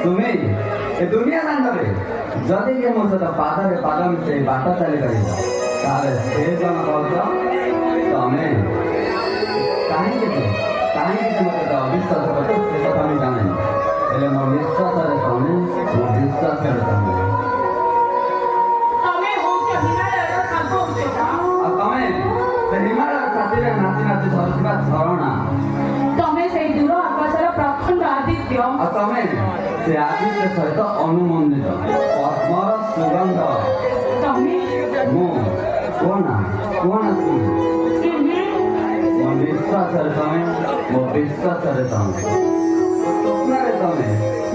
तुम्हें ए दुनिया दांडरे जदि के मो सहित पादरे पाद मिसे बाट चली पारिब ताले से जन कहत तमे काहे मते अविश्वास करते से कथा मैं जाने हेले मो विश्वास रे तमे मो विश्वास रे तमे हिमालय नाची नाची धरथिबा झरणा तमे से दूर आकाशर प्रखंड आदित्य तमे से आदित्य सहित अनुमंदित पद्मर सुगंध तमे मो कोना मो विश्वास रे तमे मो विश्वास रे तमे स्वप्न रे तमे